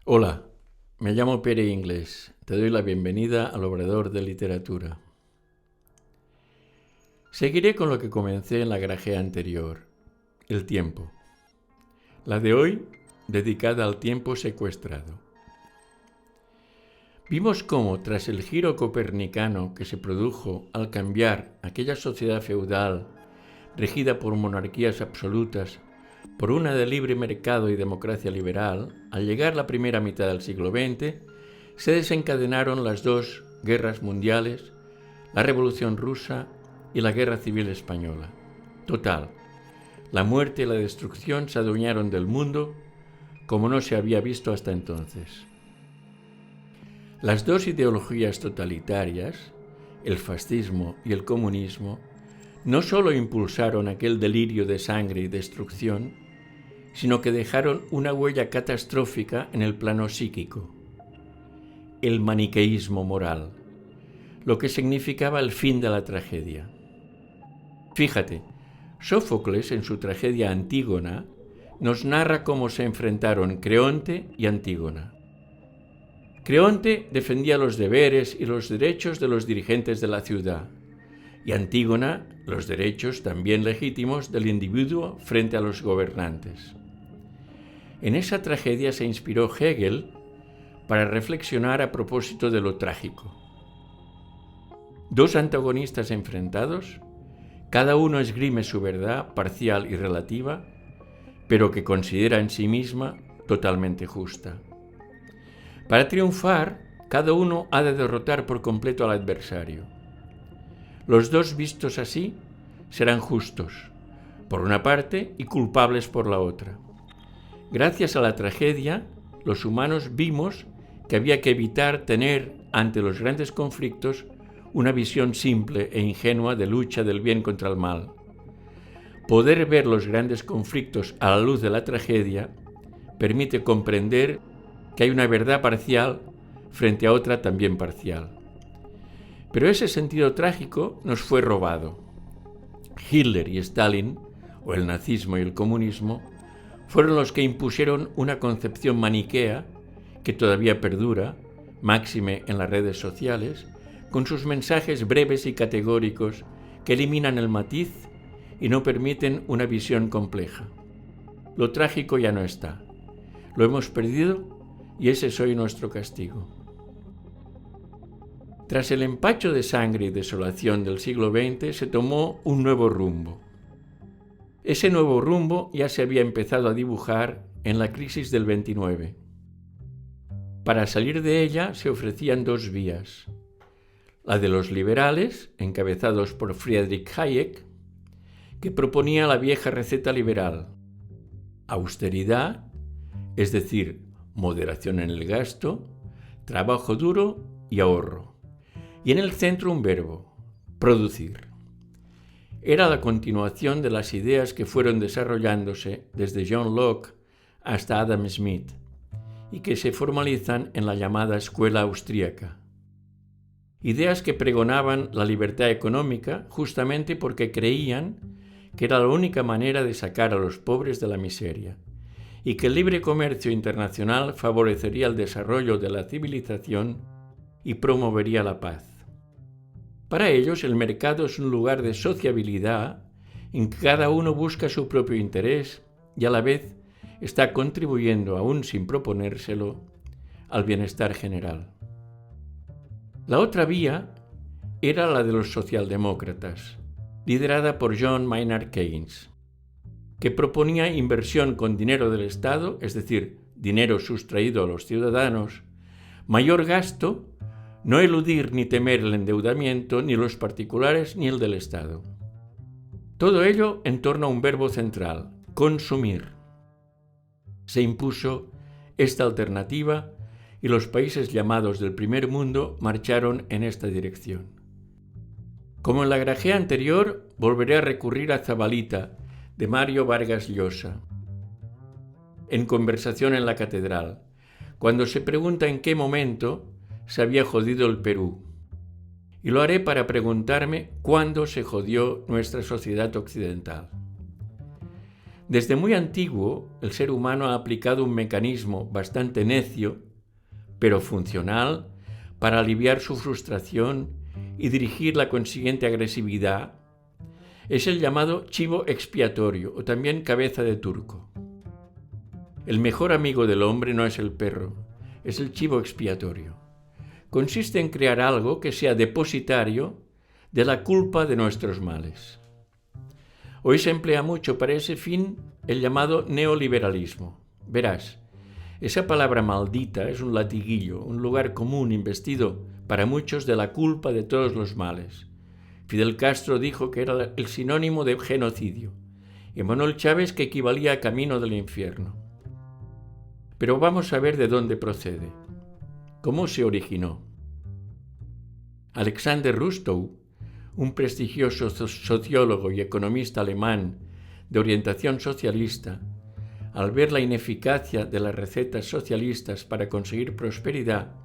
Hola, me llamo Pere Inglés. Te doy la bienvenida al Obrador de Literatura. Seguiré con lo que comencé en la grajea anterior, el tiempo. La de hoy, dedicada al tiempo secuestrado. Vimos cómo, tras el giro copernicano que se produjo al cambiar aquella sociedad feudal regida por monarquías absolutas por una de libre mercado y democracia liberal, al llegar la primera mitad del siglo XX, se desencadenaron las dos guerras mundiales, la Revolución Rusa y la Guerra Civil Española. Total, la muerte y la destrucción se adueñaron del mundo como no se había visto hasta entonces. Las dos ideologías totalitarias, el fascismo y el comunismo, no solo impulsaron aquel delirio de sangre y destrucción, sino que dejaron una huella catastrófica en el plano psíquico. El maniqueísmo moral, lo que significaba el fin de la tragedia. Fíjate, Sófocles en su tragedia Antígona nos narra cómo se enfrentaron Creonte y Antígona. Creonte defendía los deberes y los derechos de los dirigentes de la ciudad, y Antígona los derechos también legítimos del individuo frente a los gobernantes. En esa tragedia se inspiró Hegel para reflexionar a propósito de lo trágico. Dos antagonistas enfrentados, cada uno esgrime su verdad parcial y relativa, pero que considera en sí misma totalmente justa. Para triunfar, cada uno ha de derrotar por completo al adversario. Los dos vistos así serán justos, por una parte, y culpables por la otra. Gracias a la tragedia, los humanos vimos que había que evitar tener, ante los grandes conflictos, una visión simple e ingenua de lucha del bien contra el mal. Poder ver los grandes conflictos a la luz de la tragedia permite comprender que hay una verdad parcial frente a otra también parcial. Pero ese sentido trágico nos fue robado. Hitler y Stalin, o el nazismo y el comunismo, fueron los que impusieron una concepción maniquea que todavía perdura, máxime en las redes sociales, con sus mensajes breves y categóricos que eliminan el matiz y no permiten una visión compleja. Lo trágico ya no está. Lo hemos perdido y ese es hoy nuestro castigo. Tras el empacho de sangre y desolación del siglo XX se tomó un nuevo rumbo. Ese nuevo rumbo ya se había empezado a dibujar en la crisis del 29. Para salir de ella se ofrecían dos vías. La de los liberales, encabezados por Friedrich Hayek, que proponía la vieja receta liberal: austeridad, es decir, moderación en el gasto, trabajo duro y ahorro. Y en el centro un verbo: producir. Era la continuación de las ideas que fueron desarrollándose desde John Locke hasta Adam Smith y que se formalizan en la llamada escuela austríaca. Ideas que pregonaban la libertad económica justamente porque creían que era la única manera de sacar a los pobres de la miseria y que el libre comercio internacional favorecería el desarrollo de la civilización y promovería la paz. Para ellos, el mercado es un lugar de sociabilidad en que cada uno busca su propio interés y a la vez está contribuyendo, aún sin proponérselo, al bienestar general. La otra vía era la de los socialdemócratas, liderada por John Maynard Keynes, que proponía inversión con dinero del Estado, es decir, dinero sustraído a los ciudadanos, mayor gasto, no eludir ni temer el endeudamiento, ni los particulares ni el del Estado. Todo ello en torno a un verbo central: consumir. Se impuso esta alternativa y los países llamados del primer mundo marcharon en esta dirección. Como en la grajea anterior, volveré a recurrir a Zabalita, de Mario Vargas Llosa. En Conversación en la Catedral, cuando se pregunta en qué momento se había jodido el Perú. Y lo haré para preguntarme cuándo se jodió nuestra sociedad occidental. Desde muy antiguo, el ser humano ha aplicado un mecanismo bastante necio, pero funcional, para aliviar su frustración y dirigir la consiguiente agresividad. Es el llamado chivo expiatorio o también cabeza de turco. El mejor amigo del hombre no es el perro, es el chivo expiatorio. Consiste en crear algo que sea depositario de la culpa de nuestros males. Hoy se emplea mucho para ese fin el llamado neoliberalismo. Verás, esa palabra maldita es un latiguillo, un lugar común investido para muchos de la culpa de todos los males. Fidel Castro dijo que era el sinónimo de genocidio, y Manuel Chávez que equivalía a camino del infierno. Pero vamos a ver de dónde procede, cómo se originó. Alexander Rustow, un prestigioso sociólogo y economista alemán de orientación socialista, al ver la ineficacia de las recetas socialistas para conseguir prosperidad,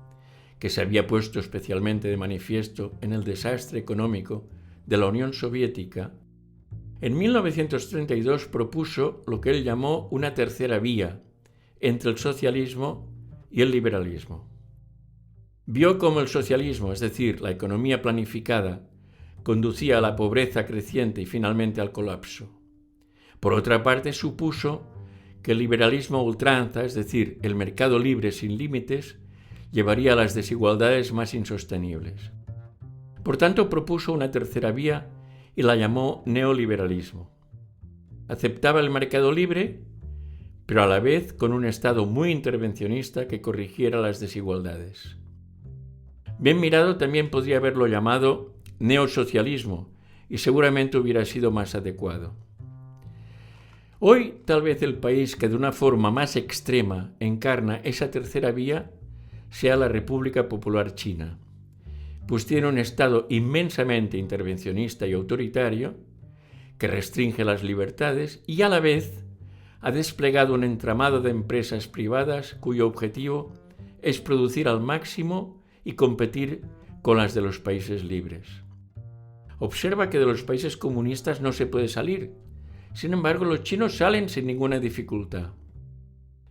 que se había puesto especialmente de manifiesto en el desastre económico de la Unión Soviética, en 1932 propuso lo que él llamó una tercera vía entre el socialismo y el liberalismo. Vio cómo el socialismo, es decir, la economía planificada, conducía a la pobreza creciente y finalmente al colapso. Por otra parte, supuso que el liberalismo a ultranza, es decir, el mercado libre sin límites, llevaría a las desigualdades más insostenibles. Por tanto, propuso una tercera vía y la llamó neoliberalismo. Aceptaba el mercado libre, pero a la vez con un Estado muy intervencionista que corrigiera las desigualdades. Bien mirado, también podría haberlo llamado neosocialismo y seguramente hubiera sido más adecuado. Hoy, tal vez el país que de una forma más extrema encarna esa tercera vía sea la República Popular China, pues tiene un Estado inmensamente intervencionista y autoritario que restringe las libertades y a la vez ha desplegado un entramado de empresas privadas cuyo objetivo es producir al máximo y competir con las de los países libres. Observa que de los países comunistas no se puede salir. Sin embargo, los chinos salen sin ninguna dificultad.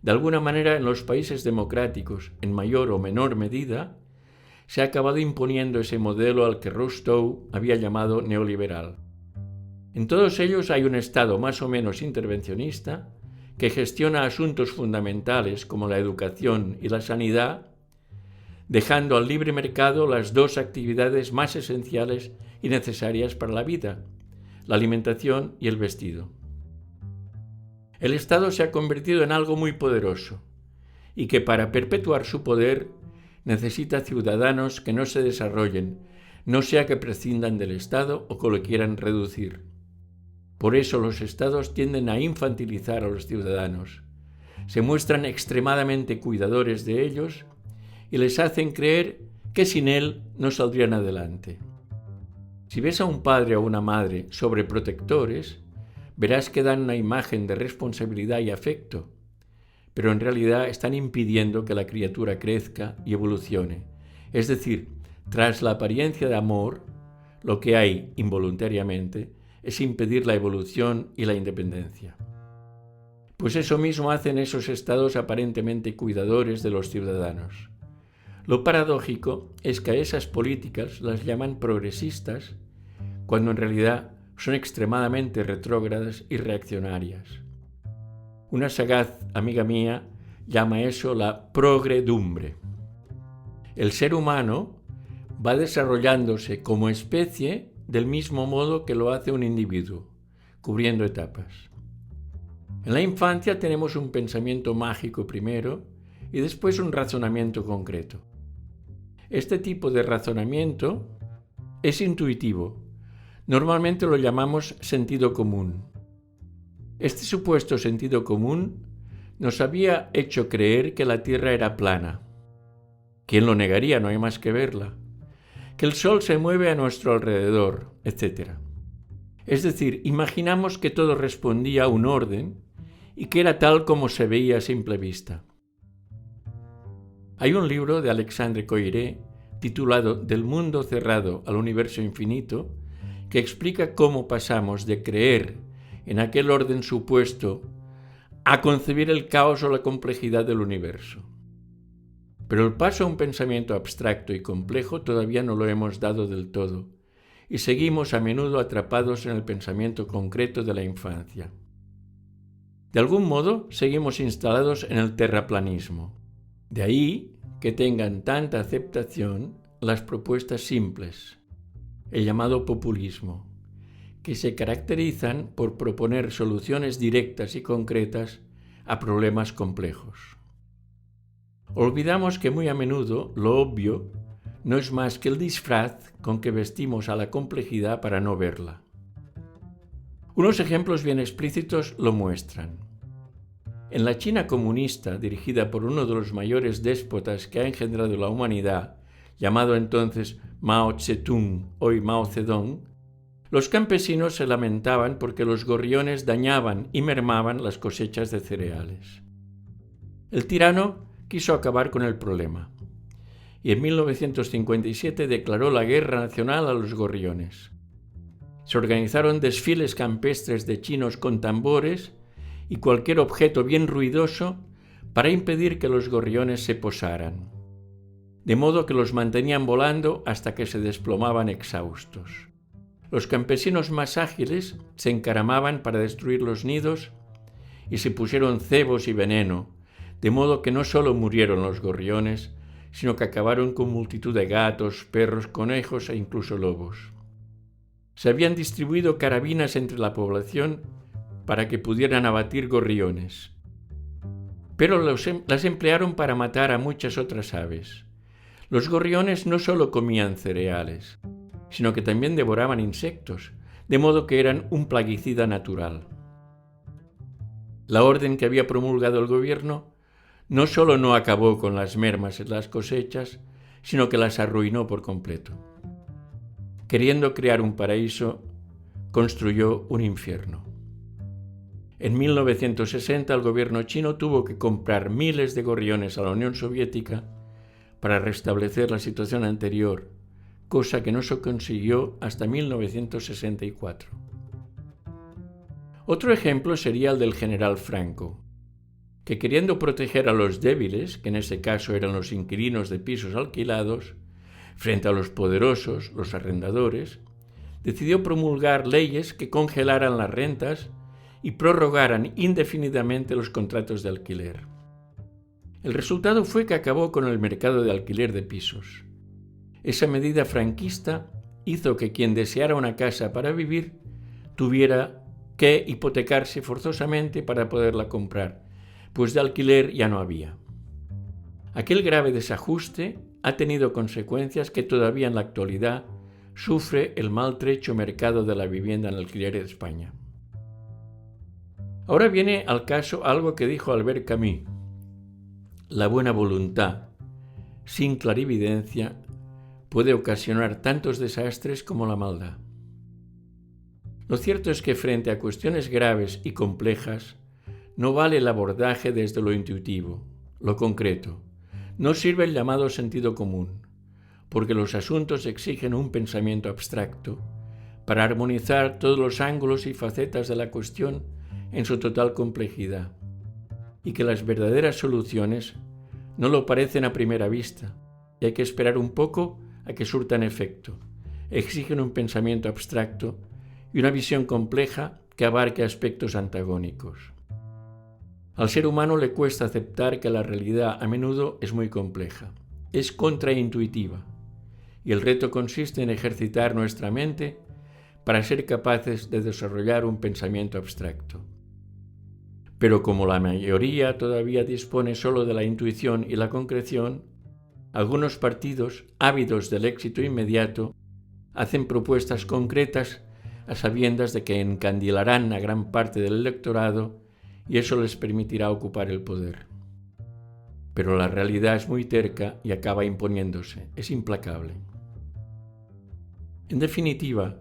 De alguna manera, en los países democráticos, en mayor o menor medida, se ha acabado imponiendo ese modelo al que Rostow había llamado neoliberal. En todos ellos hay un Estado más o menos intervencionista que gestiona asuntos fundamentales como la educación y la sanidad, dejando al libre mercado las dos actividades más esenciales y necesarias para la vida, la alimentación y el vestido. El Estado se ha convertido en algo muy poderoso y que para perpetuar su poder necesita ciudadanos que no se desarrollen, no sea que prescindan del Estado o que lo quieran reducir. Por eso los Estados tienden a infantilizar a los ciudadanos, se muestran extremadamente cuidadores de ellos y les hacen creer que sin él no saldrían adelante. Si ves a un padre o una madre sobreprotectores, verás que dan una imagen de responsabilidad y afecto, pero en realidad están impidiendo que la criatura crezca y evolucione. Es decir, tras la apariencia de amor, lo que hay involuntariamente es impedir la evolución y la independencia. Pues eso mismo hacen esos estados aparentemente cuidadores de los ciudadanos. Lo paradójico es que a esas políticas las llaman progresistas, cuando en realidad son extremadamente retrógradas y reaccionarias. Una sagaz amiga mía llama eso la progredumbre. El ser humano va desarrollándose como especie del mismo modo que lo hace un individuo, cubriendo etapas. En la infancia tenemos un pensamiento mágico primero y después un razonamiento concreto. Este tipo de razonamiento es intuitivo. Normalmente lo llamamos sentido común. Este supuesto sentido común nos había hecho creer que la Tierra era plana. ¿Quién lo negaría? No hay más que verla. Que el Sol se mueve a nuestro alrededor, etc. Es decir, imaginamos que todo respondía a un orden y que era tal como se veía a simple vista. Hay un libro de Alexandre Koyré titulado Del mundo cerrado al universo infinito que explica cómo pasamos de creer en aquel orden supuesto, a concebir el caos o la complejidad del universo. Pero el paso a un pensamiento abstracto y complejo todavía no lo hemos dado del todo, y seguimos a menudo atrapados en el pensamiento concreto de la infancia. De algún modo, seguimos instalados en el terraplanismo. De ahí que tengan tanta aceptación las propuestas simples, el llamado populismo, que se caracterizan por proponer soluciones directas y concretas a problemas complejos. Olvidamos que muy a menudo lo obvio no es más que el disfraz con que vestimos a la complejidad para no verla. Unos ejemplos bien explícitos lo muestran. En la China comunista, dirigida por uno de los mayores déspotas que ha engendrado la humanidad, llamado entonces Mao Zedong, hoy Mao Zedong, los campesinos se lamentaban porque los gorriones dañaban y mermaban las cosechas de cereales. El tirano quiso acabar con el problema y en 1957 declaró la guerra nacional a los gorriones. Se organizaron desfiles campestres de chinos con tambores y cualquier objeto bien ruidoso para impedir que los gorriones se posaran, de modo que los mantenían volando hasta que se desplomaban exhaustos. Los campesinos más ágiles se encaramaban para destruir los nidos y se pusieron cebos y veneno, de modo que no solo murieron los gorriones, sino que acabaron con multitud de gatos, perros, conejos e incluso lobos. Se habían distribuido carabinas entre la población para que pudieran abatir gorriones, pero las emplearon para matar a muchas otras aves. Los gorriones no solo comían cereales, sino que también devoraban insectos, de modo que eran un plaguicida natural. La orden que había promulgado el gobierno no solo no acabó con las mermas en las cosechas, sino que las arruinó por completo. Queriendo crear un paraíso, construyó un infierno. En 1960 el gobierno chino tuvo que comprar miles de gorriones a la Unión Soviética para restablecer la situación anterior, cosa que no se consiguió hasta 1964. Otro ejemplo sería el del general Franco, que queriendo proteger a los débiles, que en ese caso eran los inquilinos de pisos alquilados, frente a los poderosos, los arrendadores, decidió promulgar leyes que congelaran las rentas y prorrogaran indefinidamente los contratos de alquiler. El resultado fue que acabó con el mercado de alquiler de pisos. Esa medida franquista hizo que quien deseara una casa para vivir tuviera que hipotecarse forzosamente para poderla comprar, pues de alquiler ya no había. Aquel grave desajuste ha tenido consecuencias que todavía en la actualidad sufre el maltrecho mercado de la vivienda en alquiler de España. Ahora viene al caso algo que dijo Albert Camus: la buena voluntad, sin clarividencia, puede ocasionar tantos desastres como la maldad. Lo cierto es que frente a cuestiones graves y complejas, no vale el abordaje desde lo intuitivo, lo concreto. No sirve el llamado sentido común, porque los asuntos exigen un pensamiento abstracto para armonizar todos los ángulos y facetas de la cuestión en su total complejidad, y que las verdaderas soluciones no lo parecen a primera vista, y hay que esperar un poco a que surtan efecto. Exigen un pensamiento abstracto y una visión compleja que abarque aspectos antagónicos. Al ser humano le cuesta aceptar que la realidad a menudo es muy compleja, es contraintuitiva, y el reto consiste en ejercitar nuestra mente para ser capaces de desarrollar un pensamiento abstracto. Pero como la mayoría todavía dispone solo de la intuición y la concreción, algunos partidos, ávidos del éxito inmediato, hacen propuestas concretas a sabiendas de que encandilarán a gran parte del electorado y eso les permitirá ocupar el poder. Pero la realidad es muy terca y acaba imponiéndose, es implacable. En definitiva,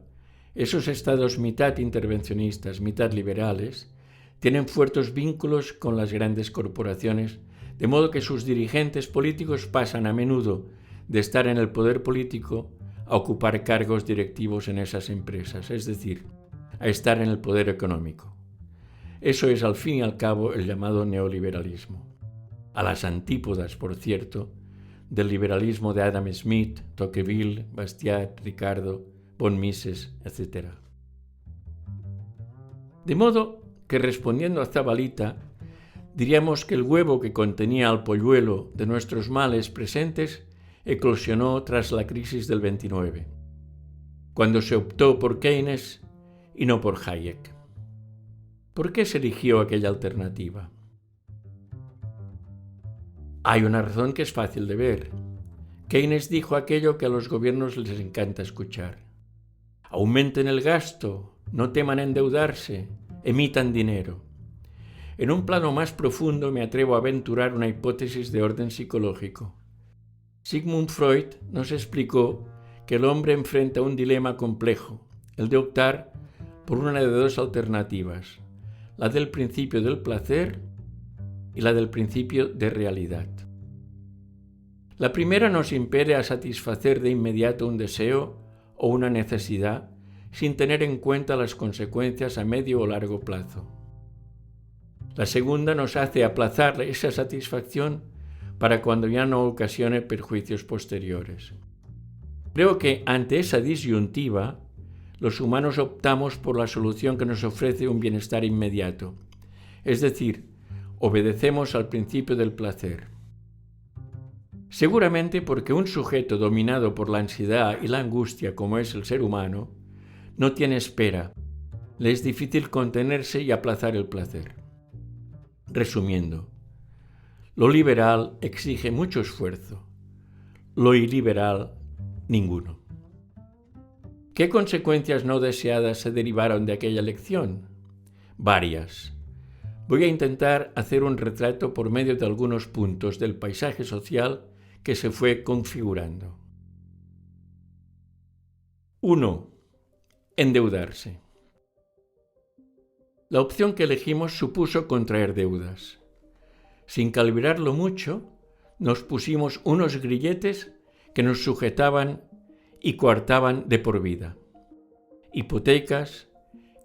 esos estados mitad intervencionistas, mitad liberales, tienen fuertes vínculos con las grandes corporaciones, de modo que sus dirigentes políticos pasan a menudo de estar en el poder político a ocupar cargos directivos en esas empresas, es decir, a estar en el poder económico. Eso es al fin y al cabo el llamado neoliberalismo, a las antípodas, por cierto, del liberalismo de Adam Smith, Tocqueville, Bastiat, Ricardo, von Mises, etc. De modo que, respondiendo a Zabalita, diríamos que el huevo que contenía al polluelo de nuestros males presentes eclosionó tras la crisis del 29, cuando se optó por Keynes y no por Hayek. ¿Por qué se eligió aquella alternativa? Hay una razón que es fácil de ver. Keynes dijo aquello que a los gobiernos les encanta escuchar. Aumenten el gasto, no teman endeudarse, emitan dinero. En un plano más profundo me atrevo a aventurar una hipótesis de orden psicológico. Sigmund Freud nos explicó que el hombre enfrenta un dilema complejo, el de optar por una de dos alternativas, la del principio del placer y la del principio de realidad. La primera nos impele a satisfacer de inmediato un deseo o una necesidad sin tener en cuenta las consecuencias a medio o largo plazo. La segunda nos hace aplazar esa satisfacción para cuando ya no ocasione perjuicios posteriores. Creo que ante esa disyuntiva, los humanos optamos por la solución que nos ofrece un bienestar inmediato, es decir, obedecemos al principio del placer. Seguramente porque un sujeto dominado por la ansiedad y la angustia como es el ser humano, no tiene espera, le es difícil contenerse y aplazar el placer. Resumiendo, lo liberal exige mucho esfuerzo, lo iliberal ninguno. ¿Qué consecuencias no deseadas se derivaron de aquella elección? Varias. Voy a intentar hacer un retrato por medio de algunos puntos del paisaje social que se fue configurando. 1. Endeudarse. La opción que elegimos supuso contraer deudas. Sin calibrarlo mucho, nos pusimos unos grilletes que nos sujetaban y coartaban de por vida. Hipotecas,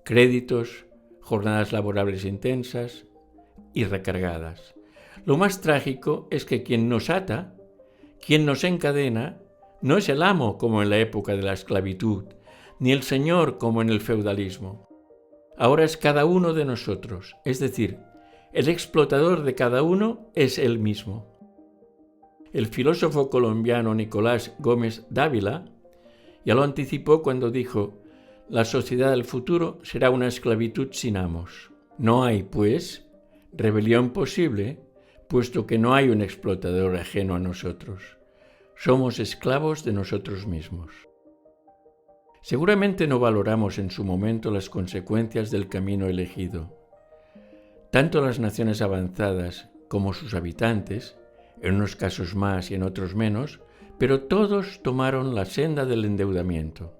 créditos, jornadas laborables intensas y recargadas. Lo más trágico es que quien nos ata, quien nos encadena, no es el amo como en la época de la esclavitud, ni el señor como en el feudalismo. Ahora es cada uno de nosotros, es decir, el explotador de cada uno es él mismo. El filósofo colombiano Nicolás Gómez Dávila ya lo anticipó cuando dijo: la sociedad del futuro será una esclavitud sin amos. No hay, pues, rebelión posible, puesto que no hay un explotador ajeno a nosotros. Somos esclavos de nosotros mismos. Seguramente no valoramos en su momento las consecuencias del camino elegido. Tanto las naciones avanzadas como sus habitantes, en unos casos más y en otros menos, pero todos tomaron la senda del endeudamiento.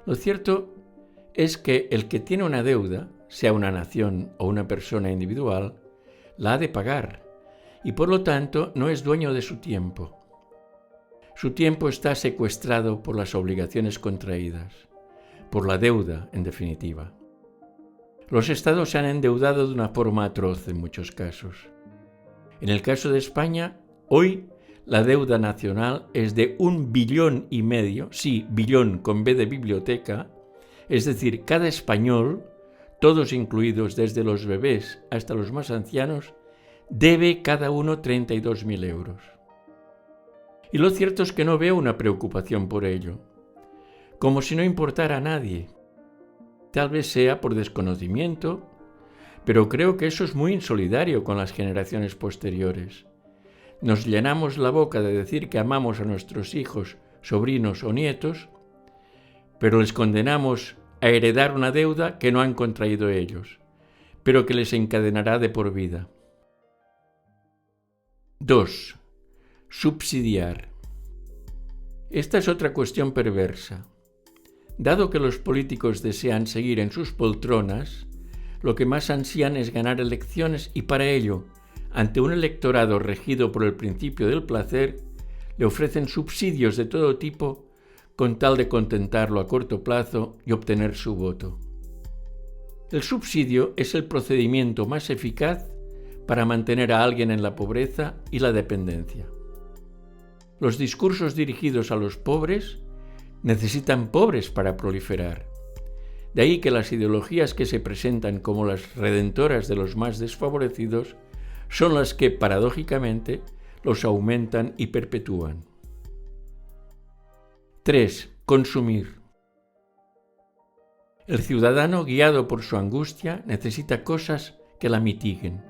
Lo cierto es que el que tiene una deuda, sea una nación o una persona individual, la ha de pagar y por lo tanto no es dueño de su tiempo. Su tiempo está secuestrado por las obligaciones contraídas, por la deuda, en definitiva. Los estados se han endeudado de una forma atroz en muchos casos. En el caso de España, hoy la deuda nacional es de 1,5 billones, sí, billón con B de biblioteca, es decir, cada español, todos incluidos desde los bebés hasta los más ancianos, debe cada uno 32.000 euros. Y lo cierto es que no veo una preocupación por ello, como si no importara a nadie. Tal vez sea por desconocimiento, pero creo que eso es muy insolidario con las generaciones posteriores. Nos llenamos la boca de decir que amamos a nuestros hijos, sobrinos o nietos, pero les condenamos a heredar una deuda que no han contraído ellos, pero que les encadenará de por vida. 2. Subsidiar. Esta es otra cuestión perversa. Dado que los políticos desean seguir en sus poltronas, lo que más ansían es ganar elecciones y para ello, ante un electorado regido por el principio del placer, le ofrecen subsidios de todo tipo con tal de contentarlo a corto plazo y obtener su voto. El subsidio es el procedimiento más eficaz para mantener a alguien en la pobreza y la dependencia. Los discursos dirigidos a los pobres necesitan pobres para proliferar. De ahí que las ideologías que se presentan como las redentoras de los más desfavorecidos son las que, paradójicamente, los aumentan y perpetúan. 3. Consumir. El ciudadano, guiado por su angustia, necesita cosas que la mitiguen,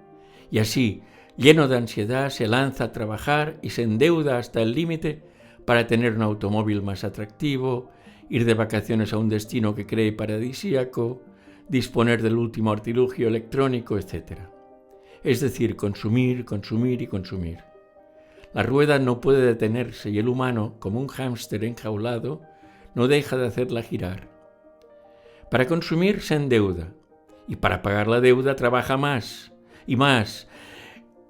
y así, lleno de ansiedad, se lanza a trabajar y se endeuda hasta el límite para tener un automóvil más atractivo, ir de vacaciones a un destino que cree paradisíaco, disponer del último artilugio electrónico, etc. Es decir, consumir, consumir y consumir. La rueda no puede detenerse y el humano, como un hámster enjaulado, no deja de hacerla girar. Para consumir se endeuda y para pagar la deuda trabaja más y más,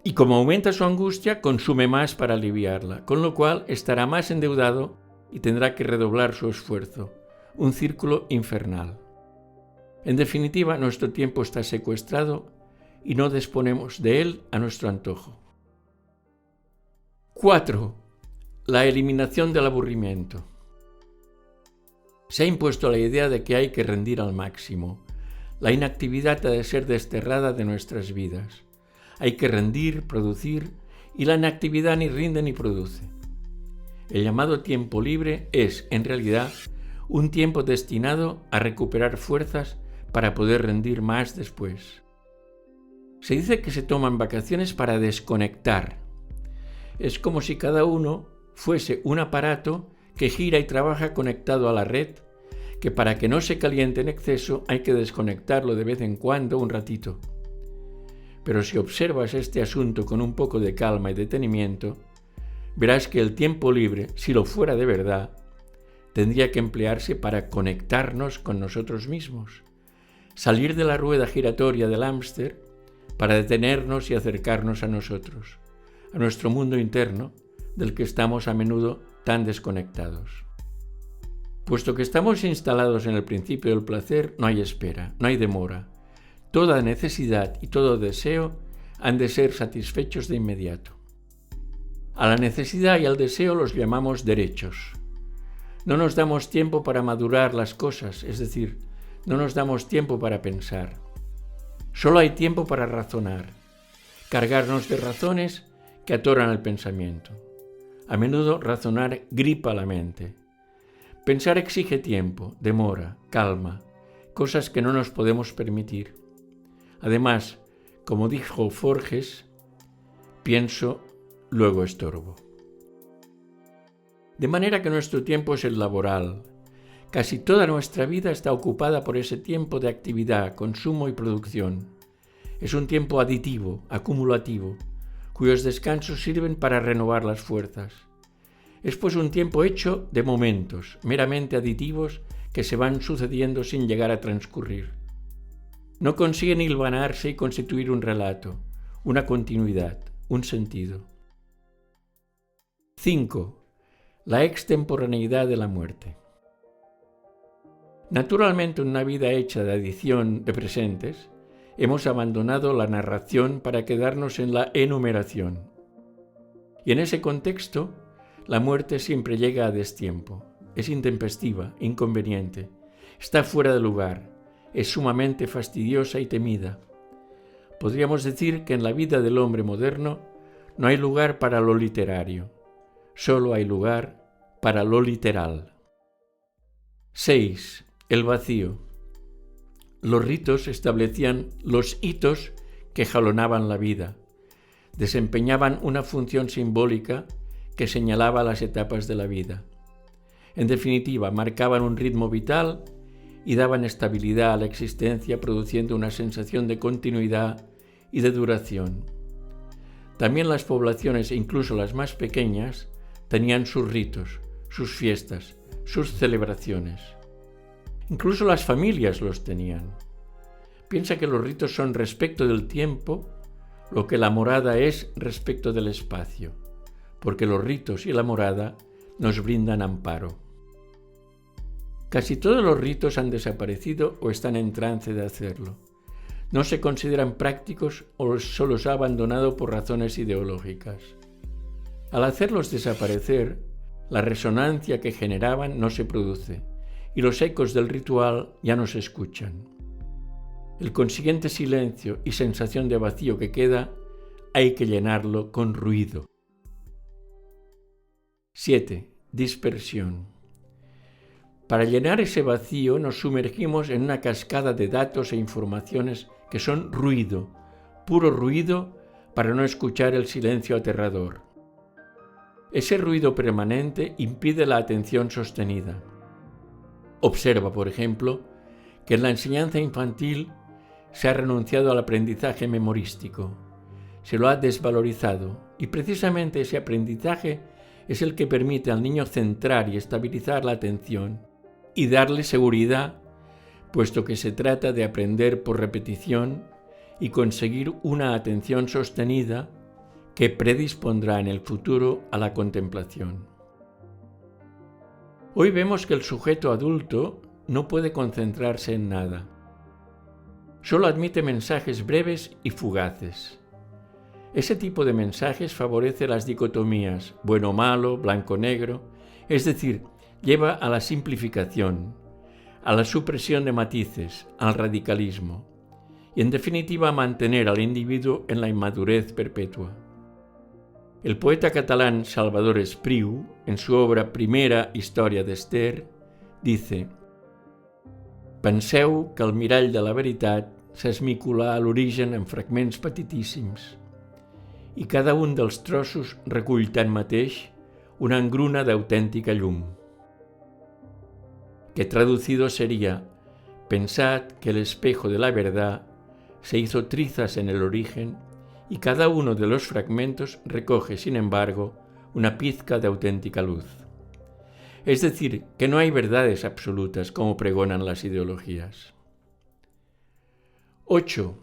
y como aumenta su angustia, consume más para aliviarla, con lo cual estará más endeudado y tendrá que redoblar su esfuerzo. Un círculo infernal. En definitiva, nuestro tiempo está secuestrado y no disponemos de él a nuestro antojo. 4. La eliminación del aburrimiento. Se ha impuesto la idea de que hay que rendir al máximo. La inactividad ha de ser desterrada de nuestras vidas. Hay que rendir, producir, y la inactividad ni rinde ni produce. El llamado tiempo libre es, en realidad, un tiempo destinado a recuperar fuerzas para poder rendir más después. Se dice que se toman vacaciones para desconectar. Es como si cada uno fuese un aparato que gira y trabaja conectado a la red, que para que no se caliente en exceso hay que desconectarlo de vez en cuando un ratito. Pero si observas este asunto con un poco de calma y detenimiento, verás que el tiempo libre, si lo fuera de verdad, tendría que emplearse para conectarnos con nosotros mismos, salir de la rueda giratoria del hámster para detenernos y acercarnos a nosotros, a nuestro mundo interno, del que estamos a menudo tan desconectados. Puesto que estamos instalados en el principio del placer, no hay espera, no hay demora. Toda necesidad y todo deseo han de ser satisfechos de inmediato. A la necesidad y al deseo los llamamos derechos. No nos damos tiempo para madurar las cosas, es decir, no nos damos tiempo para pensar. Solo hay tiempo para razonar, cargarnos de razones que atoran el pensamiento. A menudo razonar gripa la mente. Pensar exige tiempo, demora, calma, cosas que no nos podemos permitir. Además, como dijo Forges, pienso, luego estorbo. De manera que nuestro tiempo es el laboral. Casi toda nuestra vida está ocupada por ese tiempo de actividad, consumo y producción. Es un tiempo aditivo, acumulativo, cuyos descansos sirven para renovar las fuerzas. Es pues un tiempo hecho de momentos, meramente aditivos, que se van sucediendo sin llegar a transcurrir. No consiguen hilvanarse y constituir un relato, una continuidad, un sentido. 5. La extemporaneidad de la muerte. Naturalmente, en una vida hecha de adición de presentes, hemos abandonado la narración para quedarnos en la enumeración. Y en ese contexto, la muerte siempre llega a destiempo, es intempestiva, inconveniente, está fuera de lugar, es sumamente fastidiosa y temida. Podríamos decir que en la vida del hombre moderno no hay lugar para lo literario, solo hay lugar para lo literal. 6. El vacío. Los ritos establecían los hitos que jalonaban la vida, desempeñaban una función simbólica que señalaba las etapas de la vida. En definitiva, marcaban un ritmo vital y daban estabilidad a la existencia, produciendo una sensación de continuidad y de duración. También las poblaciones, incluso las más pequeñas, tenían sus ritos, sus fiestas, sus celebraciones. Incluso las familias los tenían. Piensa que los ritos son respecto del tiempo lo que la morada es respecto del espacio, porque los ritos y la morada nos brindan amparo. Casi todos los ritos han desaparecido o están en trance de hacerlo. No se consideran prácticos o se los ha abandonado por razones ideológicas. Al hacerlos desaparecer, la resonancia que generaban no se produce y los ecos del ritual ya no se escuchan. El consiguiente silencio y sensación de vacío que queda hay que llenarlo con ruido. 7. Dispersión. Para llenar ese vacío nos sumergimos en una cascada de datos e informaciones que son ruido, puro ruido para no escuchar el silencio aterrador. Ese ruido permanente impide la atención sostenida. Observa, por ejemplo, que en la enseñanza infantil se ha renunciado al aprendizaje memorístico, se lo ha desvalorizado y precisamente ese aprendizaje es el que permite al niño centrar y estabilizar la atención y darle seguridad, puesto que se trata de aprender por repetición y conseguir una atención sostenida que predispondrá en el futuro a la contemplación. Hoy vemos que el sujeto adulto no puede concentrarse en nada. Solo admite mensajes breves y fugaces. Ese tipo de mensajes favorece las dicotomías bueno-malo, blanco-negro, es decir, lleva a la simplificación, a la supresión de matices, al radicalismo y, en definitiva, a mantener al individuo en la inmadurez perpetua. El poeta catalán Salvador Espriu, en su obra Primera Història d'Ester, dice: «Penseu que el mirall de la veritat s'esmicula a l'origen en fragments petitíssims, i cada un dels trossos recull tanmateix una engruna d'autèntica llum». Que traducido sería: pensad que el espejo de la verdad se hizo trizas en el origen y cada uno de los fragmentos recoge, sin embargo, una pizca de auténtica luz. Es decir, que no hay verdades absolutas como pregonan las ideologías. 8.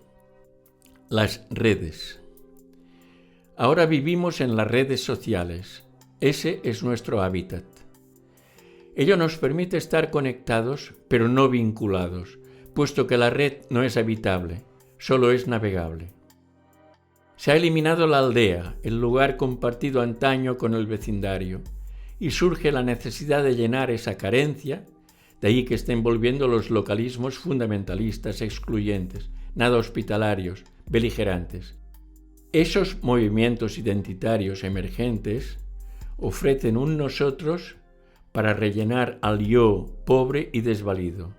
Las redes. Ahora vivimos en las redes sociales. Ese es nuestro hábitat. Ello nos permite estar conectados, pero no vinculados, puesto que la red no es habitable, solo es navegable. Se ha eliminado la aldea, el lugar compartido antaño con el vecindario, y surge la necesidad de llenar esa carencia, de ahí que estén volviendo los localismos fundamentalistas, excluyentes, nada hospitalarios, beligerantes. Esos movimientos identitarios emergentes ofrecen un nosotros para rellenar al yo pobre y desvalido.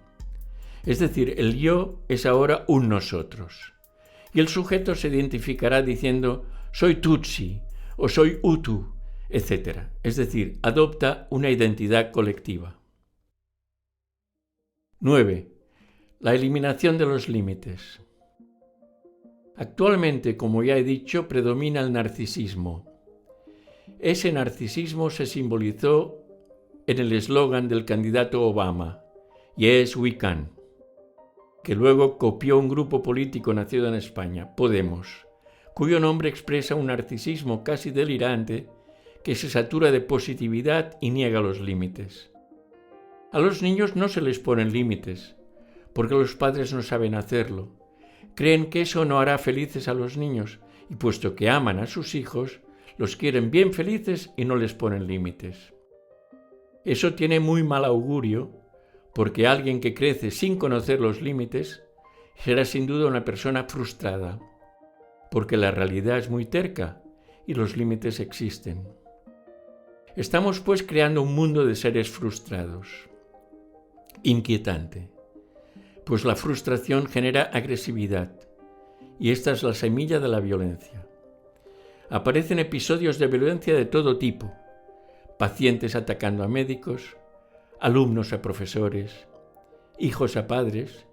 Es decir, el yo es ahora un nosotros. Y el sujeto se identificará diciendo soy Tutsi o soy Hutu, etc. Es decir, adopta una identidad colectiva. 9. La eliminación de los límites. Actualmente, como ya he dicho, predomina el narcisismo. Ese narcisismo se simbolizó en el eslogan del candidato Obama, Yes, we can, que luego copió un grupo político nacido en España, Podemos, cuyo nombre expresa un narcisismo casi delirante que se satura de positividad y niega los límites. A los niños no se les ponen límites, porque los padres no saben hacerlo. Creen que eso no hará felices a los niños, y puesto que aman a sus hijos, los quieren bien felices y no les ponen límites. Eso tiene muy mal augurio, porque alguien que crece sin conocer los límites será sin duda una persona frustrada, porque la realidad es muy terca y los límites existen. Estamos pues creando un mundo de seres frustrados. Inquietante, pues la frustración genera agresividad, y esta es la semilla de la violencia. Aparecen episodios de violencia de todo tipo: pacientes atacando a médicos, alumnos a profesores, hijos a padres,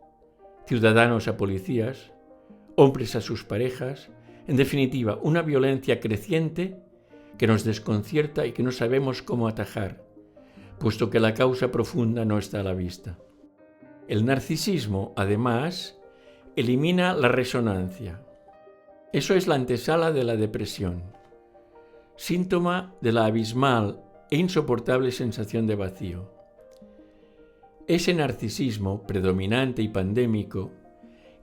ciudadanos a policías, hombres a sus parejas, en definitiva, una violencia creciente que nos desconcierta y que no sabemos cómo atajar, puesto que la causa profunda no está a la vista. El narcisismo, además, elimina la resonancia. Eso es la antesala de la depresión, síntoma de la abismal e insoportable sensación de vacío. ese narcisismo predominante y pandémico,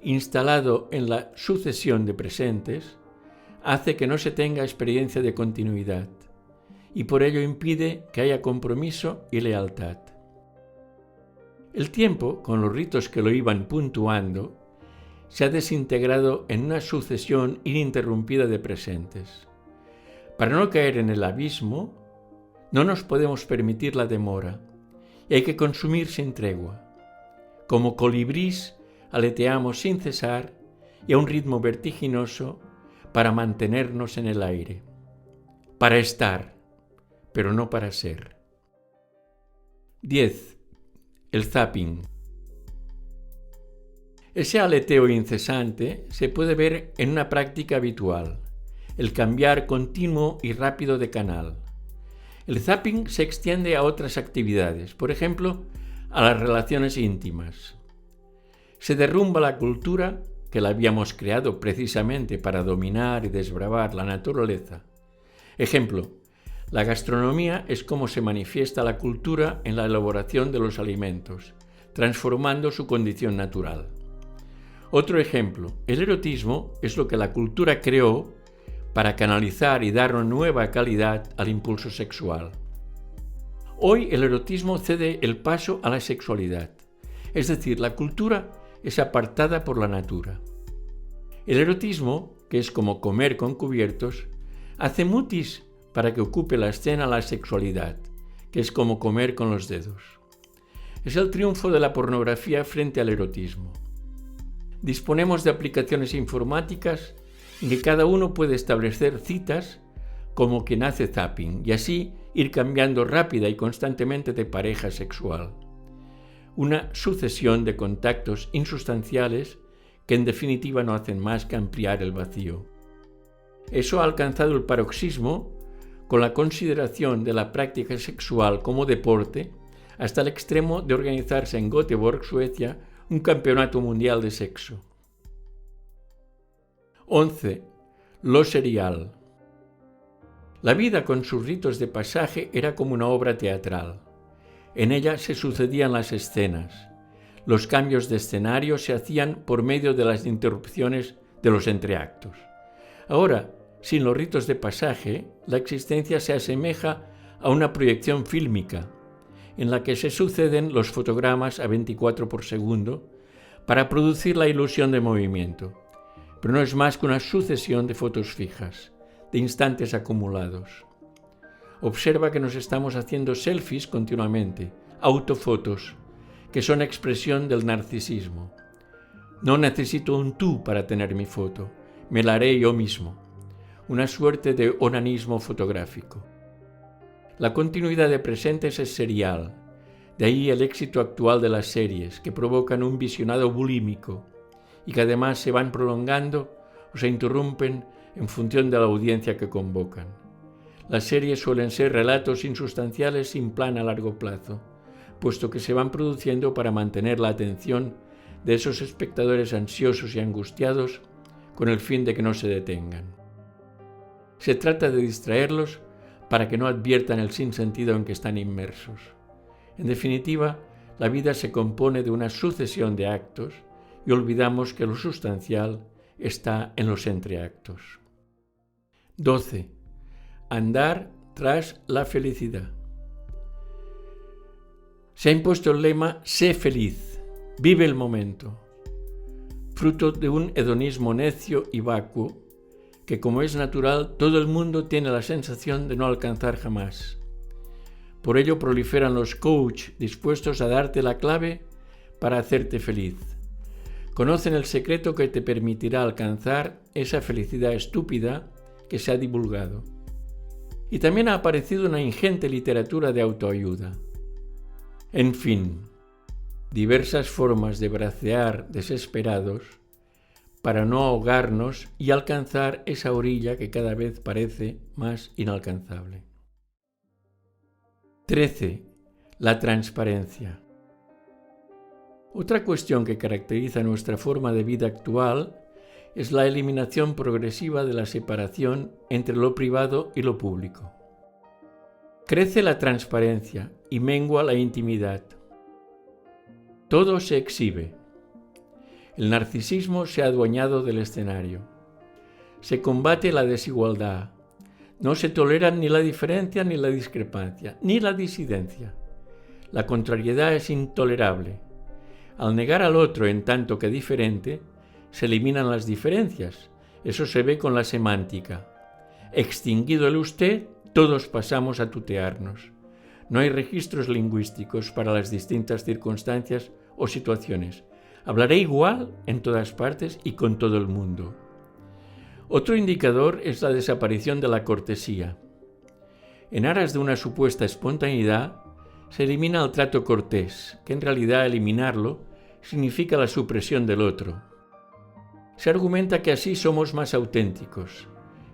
instalado en la sucesión de presentes, hace que no se tenga experiencia de continuidad y por ello impide que haya compromiso y lealtad. El tiempo, con los ritos que lo iban puntuando, se ha desintegrado en una sucesión ininterrumpida de presentes. Para no caer en el abismo, no nos podemos permitir la demora y hay que consumir sin tregua. Como colibrís, aleteamos sin cesar y a un ritmo vertiginoso para mantenernos en el aire, para estar, pero no para ser. 10. El zapping. Ese aleteo incesante se puede ver en una práctica habitual, el cambiar continuo y rápido de canal. El zapping se extiende a otras actividades, por ejemplo, a las relaciones íntimas. Se derrumba la cultura que la habíamos creado precisamente para dominar y desbravar la naturaleza. Ejemplo, la gastronomía es como se manifiesta la cultura en la elaboración de los alimentos, transformando su condición natural. Otro ejemplo, el erotismo es lo que la cultura creó para canalizar y dar una nueva calidad al impulso sexual. Hoy el erotismo cede el paso a la sexualidad, es decir, la cultura es apartada por la natura. El erotismo, que es como comer con cubiertos, hace mutis para que ocupe la escena la sexualidad, que es como comer con los dedos. Es el triunfo de la pornografía frente al erotismo. Disponemos de aplicaciones informáticas en que cada uno puede establecer citas como quien hace zapping y así ir cambiando rápida y constantemente de pareja sexual. Una sucesión de contactos insustanciales que en definitiva no hacen más que ampliar el vacío. Eso ha alcanzado el paroxismo con la consideración de la práctica sexual como deporte hasta el extremo de organizarse en Göteborg, Suecia, un campeonato mundial de sexo. 11. Lo serial. La vida con sus ritos de pasaje era como una obra teatral. En ella se sucedían las escenas. Los cambios de escenario se hacían por medio de las interrupciones de los entreactos. Ahora, sin los ritos de pasaje, la existencia se asemeja a una proyección fílmica, en la que se suceden los fotogramas a 24 por segundo para producir la ilusión de movimiento, pero no es más que una sucesión de fotos fijas, de instantes acumulados. Observa que nos estamos haciendo selfies continuamente, autofotos, que son expresión del narcisismo. No necesito un tú para tener mi foto, me la haré yo mismo. Una suerte de onanismo fotográfico. La continuidad de presentes es serial, de ahí el éxito actual de las series, que provocan un visionado bulímico y que además se van prolongando o se interrumpen en función de la audiencia que convocan. Las series suelen ser relatos insustanciales sin plan a largo plazo, puesto que se van produciendo para mantener la atención de esos espectadores ansiosos y angustiados con el fin de que no se detengan. Se trata de distraerlos para que no adviertan el sinsentido en que están inmersos. En definitiva, la vida se compone de una sucesión de actos y olvidamos que lo sustancial está en los entreactos. 12. Andar tras la felicidad. Se ha impuesto el lema «Sé feliz, vive el momento», fruto de un hedonismo necio y vacuo que, como es natural, todo el mundo tiene la sensación de no alcanzar jamás. Por ello proliferan los coach dispuestos a darte la clave para hacerte feliz. Conocen el secreto que te permitirá alcanzar esa felicidad estúpida que se ha divulgado. Y también ha aparecido una ingente literatura de autoayuda. En fin, diversas formas de bracear desesperados para no ahogarnos y alcanzar esa orilla que cada vez parece más inalcanzable. 13. La transparencia. Otra cuestión que caracteriza nuestra forma de vida actual es la eliminación progresiva de la separación entre lo privado y lo público. Crece la transparencia y mengua la intimidad. Todo se exhibe. El narcisismo se ha adueñado del escenario. Se combate la desigualdad. No se toleran ni la diferencia ni la discrepancia, ni la disidencia. La contrariedad es intolerable. Al negar al otro en tanto que diferente, se eliminan las diferencias. Eso se ve con la semántica. Extinguido el usted, todos pasamos a tutearnos. No hay registros lingüísticos para las distintas circunstancias o situaciones. Hablaré igual en todas partes y con todo el mundo. Otro indicador es la desaparición de la cortesía. En aras de una supuesta espontaneidad, se elimina el trato cortés, que en realidad eliminarlo significa la supresión del otro. Se argumenta que así somos más auténticos,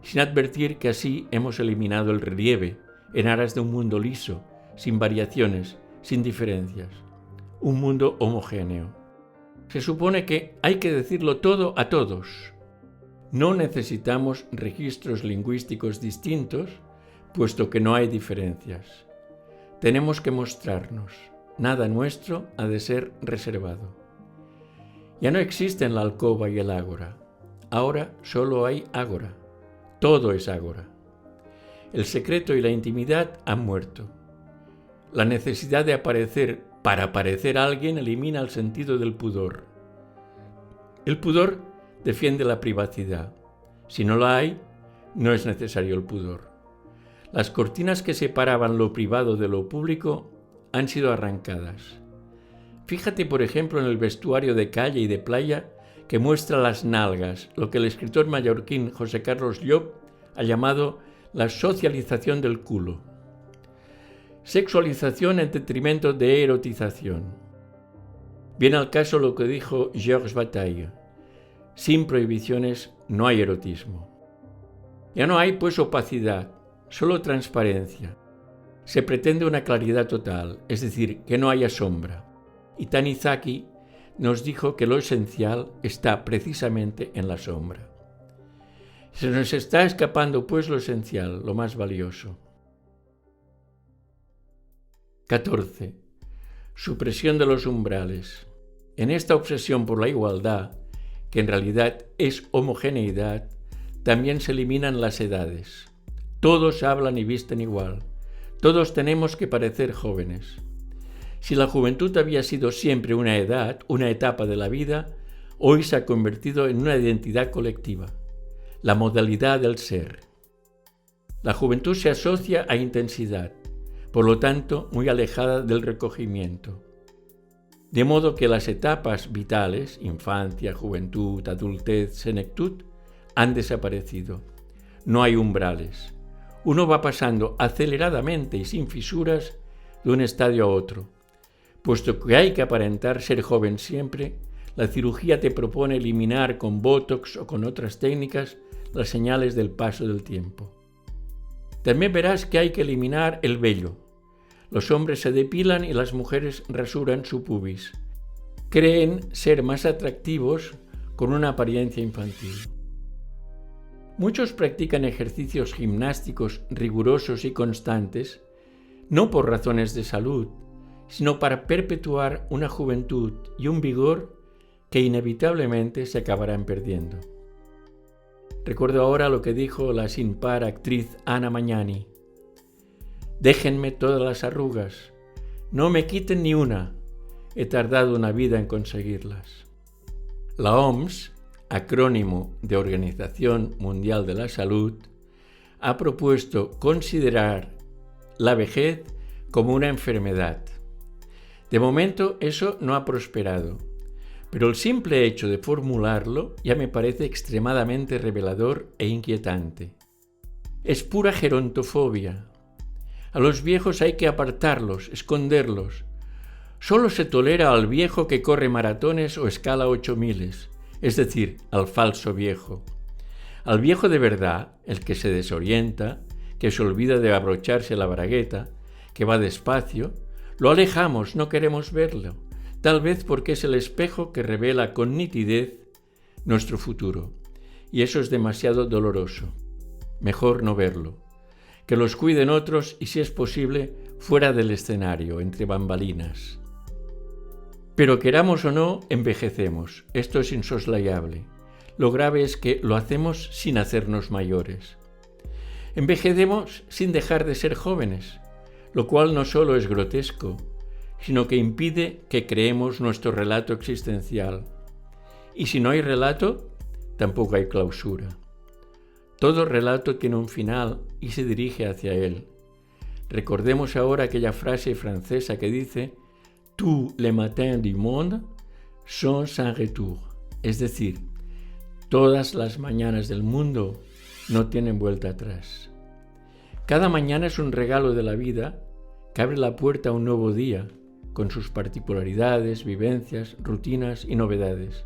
sin advertir que así hemos eliminado el relieve, en aras de un mundo liso, sin variaciones, sin diferencias. Un mundo homogéneo. Se supone que hay que decirlo todo a todos. No necesitamos registros lingüísticos distintos, puesto que no hay diferencias. Tenemos que mostrarnos. Nada nuestro ha de ser reservado. Ya no existen la alcoba y el ágora. Ahora solo hay ágora. Todo es ágora. El secreto y la intimidad han muerto. La necesidad de aparecer para parecer a alguien elimina el sentido del pudor. El pudor defiende la privacidad. Si no la hay, no es necesario el pudor. Las cortinas que separaban lo privado de lo público han sido arrancadas. Fíjate, por ejemplo, en el vestuario de calle y de playa que muestra las nalgas, lo que el escritor mallorquín José Carlos Llop ha llamado la socialización del culo. Sexualización en detrimento de erotización. Viene al caso lo que dijo Georges Bataille: sin prohibiciones no hay erotismo. Ya no hay pues opacidad, solo transparencia. Se pretende una claridad total, es decir, que no haya sombra. Y Tanizaki nos dijo que lo esencial está precisamente en la sombra. Se nos está escapando pues lo esencial, lo más valioso. 14. Supresión de los umbrales. En esta obsesión por la igualdad, que en realidad es homogeneidad, también se eliminan las edades. Todos hablan y visten igual. Todos tenemos que parecer jóvenes. Si la juventud había sido siempre una edad, una etapa de la vida, hoy se ha convertido en una identidad colectiva, la modalidad del ser. La juventud se asocia a intensidad, por lo tanto, muy alejada del recogimiento. De modo que las etapas vitales, infancia, juventud, adultez, senectud, han desaparecido. No hay umbrales. Uno va pasando aceleradamente y sin fisuras de un estadio a otro. Puesto que hay que aparentar ser joven siempre, la cirugía te propone eliminar con botox o con otras técnicas las señales del paso del tiempo. También verás que hay que eliminar el vello. Los hombres se depilan y las mujeres rasuran su pubis. Creen ser más atractivos con una apariencia infantil. Muchos practican ejercicios gimnásticos rigurosos y constantes, no por razones de salud, sino para perpetuar una juventud y un vigor que inevitablemente se acabarán perdiendo. Recuerdo ahora lo que dijo la sin par actriz Ana Magnani: déjenme todas las arrugas, no me quiten ni una, he tardado una vida en conseguirlas. La OMS, acrónimo de Organización Mundial de la Salud, ha propuesto considerar la vejez como una enfermedad. De momento eso no ha prosperado, pero el simple hecho de formularlo ya me parece extremadamente revelador e inquietante. Es pura gerontofobia. A los viejos hay que apartarlos, esconderlos. Solo se tolera al viejo que corre maratones o escala 8000, es decir, al falso viejo. Al viejo de verdad, el que se desorienta, que se olvida de abrocharse la bragueta, que va despacio, lo alejamos, no queremos verlo, tal vez porque es el espejo que revela con nitidez nuestro futuro, y eso es demasiado doloroso. Mejor no verlo. Que los cuiden otros y, si es posible, fuera del escenario, entre bambalinas. Pero queramos o no, envejecemos. Esto es insoslayable. Lo grave es que lo hacemos sin hacernos mayores. Envejecemos sin dejar de ser jóvenes, lo cual no solo es grotesco, sino que impide que creemos nuestro relato existencial. Y si no hay relato, tampoco hay clausura. Todo relato tiene un final y se dirige hacia él. Recordemos ahora aquella frase francesa que dice «Tous les matins du monde sont sans retour», es decir, todas las mañanas del mundo no tienen vuelta atrás. Cada mañana es un regalo de la vida que abre la puerta a un nuevo día, con sus particularidades, vivencias, rutinas y novedades.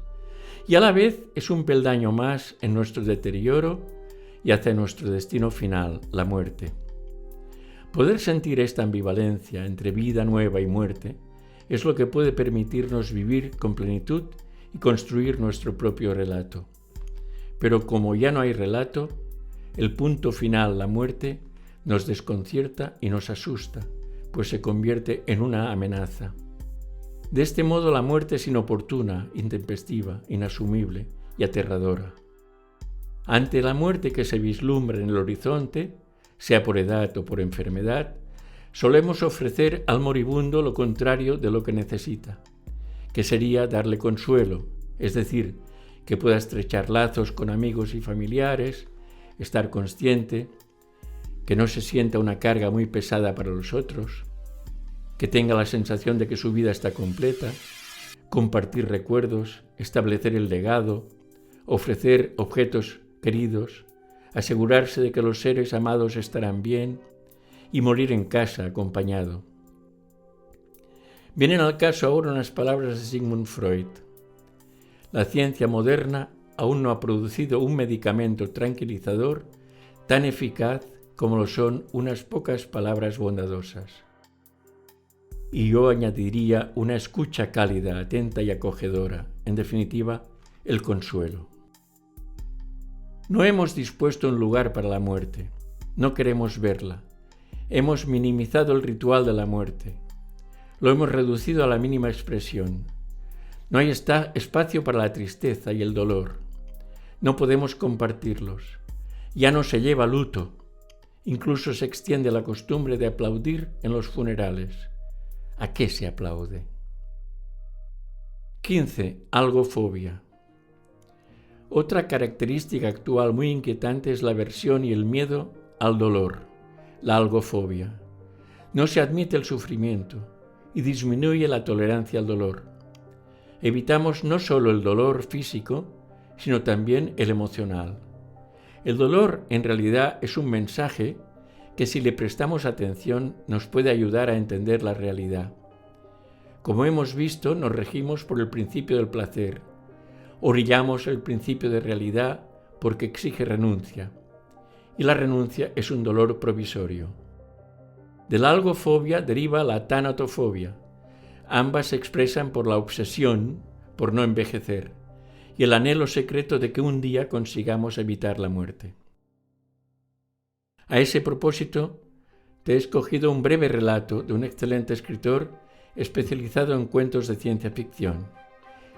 Y a la vez es un peldaño más en nuestro deterioro y hacia nuestro destino final, la muerte. Poder sentir esta ambivalencia entre vida nueva y muerte es lo que puede permitirnos vivir con plenitud y construir nuestro propio relato. Pero como ya no hay relato, el punto final, la muerte, nos desconcierta y nos asusta, pues se convierte en una amenaza. De este modo la muerte es inoportuna, intempestiva, inasumible y aterradora. Ante la muerte que se vislumbra en el horizonte, sea por edad o por enfermedad, solemos ofrecer al moribundo lo contrario de lo que necesita, que sería darle consuelo, es decir, que pueda estrechar lazos con amigos y familiares, estar consciente, que no se sienta una carga muy pesada para los otros, que tenga la sensación de que su vida está completa, compartir recuerdos, establecer el legado, ofrecer objetos queridos, asegurarse de que los seres amados estarán bien y morir en casa acompañado. Vienen al caso ahora unas palabras de Sigmund Freud. La ciencia moderna aún no ha producido un medicamento tranquilizador tan eficaz como lo son unas pocas palabras bondadosas. Y yo añadiría una escucha cálida, atenta y acogedora, en definitiva, el consuelo. No hemos dispuesto un lugar para la muerte, no queremos verla. Hemos minimizado el ritual de la muerte, lo hemos reducido a la mínima expresión. No hay espacio para la tristeza y el dolor, no podemos compartirlos. Ya no se lleva luto, incluso se extiende la costumbre de aplaudir en los funerales. ¿A qué se aplaude? 15. Algofobia. Otra característica actual muy inquietante es la aversión y el miedo al dolor, la algofobia. No se admite el sufrimiento y disminuye la tolerancia al dolor. Evitamos no solo el dolor físico, sino también el emocional. El dolor en realidad es un mensaje que si le prestamos atención nos puede ayudar a entender la realidad. Como hemos visto, nos regimos por el principio del placer. Orillamos el principio de realidad porque exige renuncia. Y la renuncia es un dolor provisorio. De la algofobia deriva la tanatofobia. Ambas se expresan por la obsesión por no envejecer y el anhelo secreto de que un día consigamos evitar la muerte. A ese propósito, te he escogido un breve relato de un excelente escritor especializado en cuentos de ciencia ficción.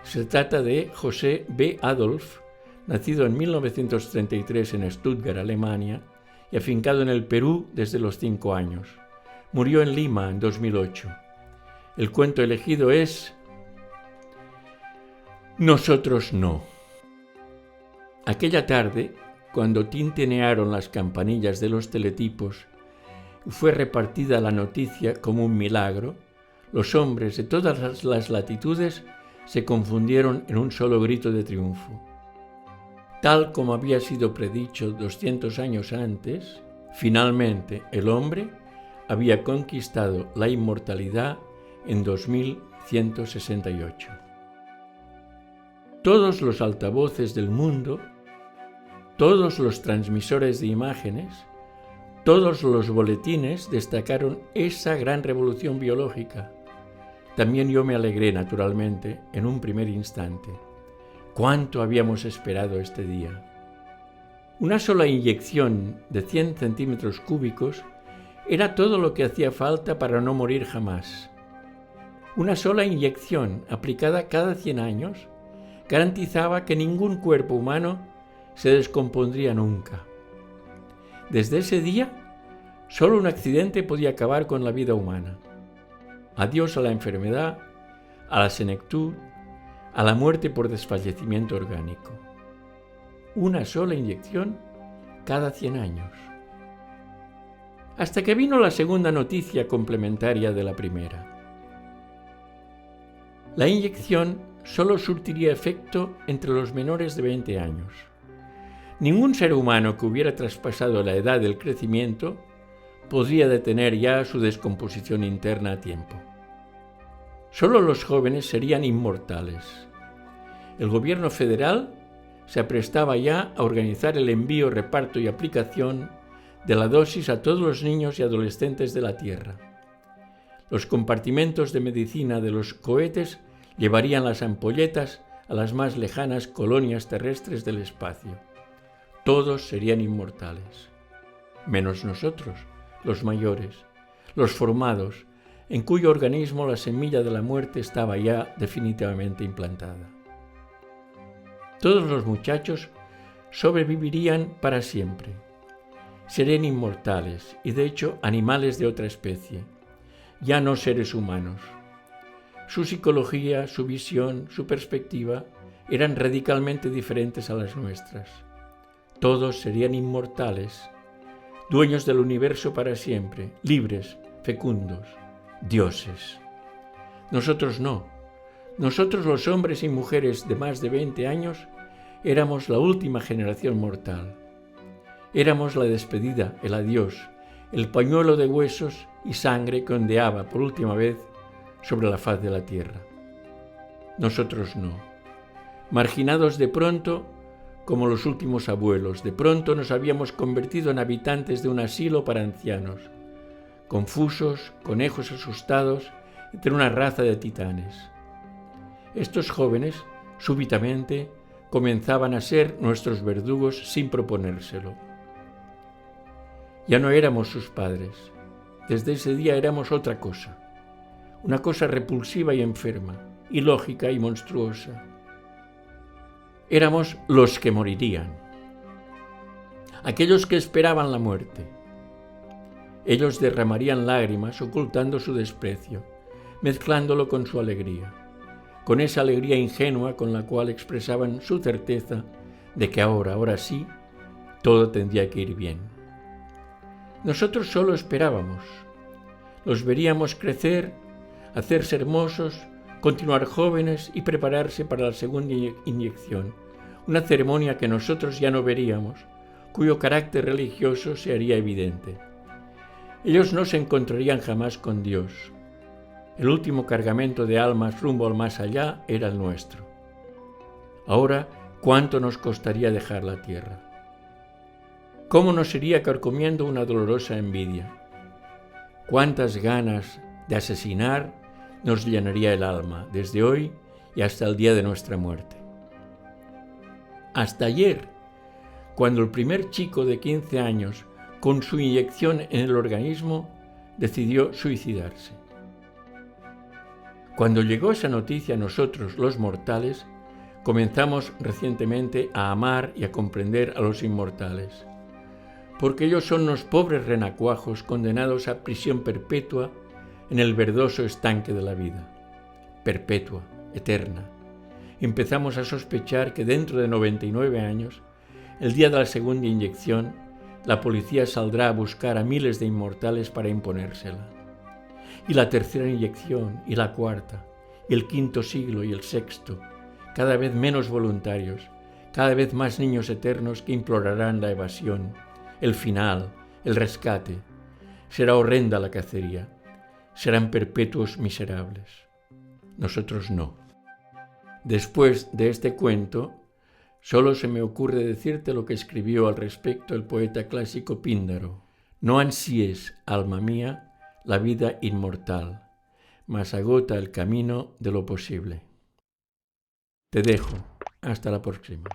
Se trata de José B. Adolf, nacido en 1933 en Stuttgart, Alemania, y afincado en el Perú desde los 5 años. Murió en Lima en 2008. El cuento elegido es Nosotros no. Aquella tarde, cuando tintinearon las campanillas de los teletipos y fue repartida la noticia como un milagro, los hombres de todas las latitudes se confundieron en un solo grito de triunfo. Tal como había sido predicho 200 años antes, finalmente el hombre había conquistado la inmortalidad en 2168. Todos los altavoces del mundo, todos los transmisores de imágenes, todos los boletines destacaron esa gran revolución biológica. También yo me alegré, naturalmente, en un primer instante. ¿Cuánto habíamos esperado este día? Una sola inyección de 100 centímetros cúbicos era todo lo que hacía falta para no morir jamás. Una sola inyección aplicada cada 100 años garantizaba que ningún cuerpo humano se descompondría nunca. Desde ese día, solo un accidente podía acabar con la vida humana. Adiós a la enfermedad, a la senectud, a la muerte por desfallecimiento orgánico. Una sola inyección cada 100 años. Hasta que vino la segunda noticia complementaria de la primera. La inyección solo surtiría efecto entre los menores de 20 años. Ningún ser humano que hubiera traspasado la edad del crecimiento podría detener ya su descomposición interna a tiempo. Solo los jóvenes serían inmortales. El gobierno federal se aprestaba ya a organizar el envío, reparto y aplicación de la dosis a todos los niños y adolescentes de la Tierra. Los compartimentos de medicina de los cohetes llevarían las ampolletas a las más lejanas colonias terrestres del espacio. Todos serían inmortales, menos nosotros, los mayores, los formados, en cuyo organismo la semilla de la muerte estaba ya definitivamente implantada. Todos los muchachos sobrevivirían para siempre. Serían inmortales y, de hecho, animales de otra especie, ya no seres humanos. Su psicología, su visión, su perspectiva eran radicalmente diferentes a las nuestras. Todos serían inmortales, dueños del universo para siempre, libres, fecundos, dioses. Nosotros no. Nosotros, los hombres y mujeres de más de 20 años, éramos la última generación mortal. Éramos la despedida, el adiós, el pañuelo de huesos y sangre que ondeaba por última vez sobre la faz de la tierra. Nosotros no. Marginados de pronto, como los últimos abuelos, de pronto nos habíamos convertido en habitantes de un asilo para ancianos, confusos, conejos asustados, entre una raza de titanes. Estos jóvenes, súbitamente, comenzaban a ser nuestros verdugos sin proponérselo. Ya no éramos sus padres. Desde ese día éramos otra cosa. Una cosa repulsiva y enferma, ilógica y monstruosa. Éramos los que morirían. Aquellos que esperaban la muerte. Ellos derramarían lágrimas ocultando su desprecio, mezclándolo con su alegría, con esa alegría ingenua con la cual expresaban su certeza de que ahora sí, todo tendría que ir bien. Nosotros solo esperábamos. Los veríamos crecer, hacerse hermosos, continuar jóvenes y prepararse para la segunda inyección, una ceremonia que nosotros ya no veríamos, cuyo carácter religioso se haría evidente. Ellos no se encontrarían jamás con Dios. El último cargamento de almas rumbo al más allá era el nuestro. Ahora, ¿cuánto nos costaría dejar la tierra? ¿Cómo nos iría carcomiendo una dolorosa envidia? ¿Cuántas ganas de asesinar nos llenaría el alma desde hoy y hasta el día de nuestra muerte? Hasta ayer, cuando el primer chico de 15 años, con su inyección en el organismo, decidió suicidarse. Cuando llegó esa noticia a nosotros, los mortales, comenzamos recientemente a amar y a comprender a los inmortales, porque ellos son los pobres renacuajos condenados a prisión perpetua en el verdoso estanque de la vida, perpetua, eterna. Empezamos a sospechar que dentro de 99 años, el día de la segunda inyección, la policía saldrá a buscar a miles de inmortales para imponérsela. Y la tercera inyección, y la cuarta, y el quinto siglo y el sexto, cada vez menos voluntarios, cada vez más niños eternos que implorarán la evasión, el final, el rescate. Será horrenda la cacería, serán perpetuos miserables. Nosotros no. Después de este cuento, solo se me ocurre decirte lo que escribió al respecto el poeta clásico Píndaro. No ansíes, alma mía, la vida inmortal, mas agota el camino de lo posible. Te dejo. Hasta la próxima.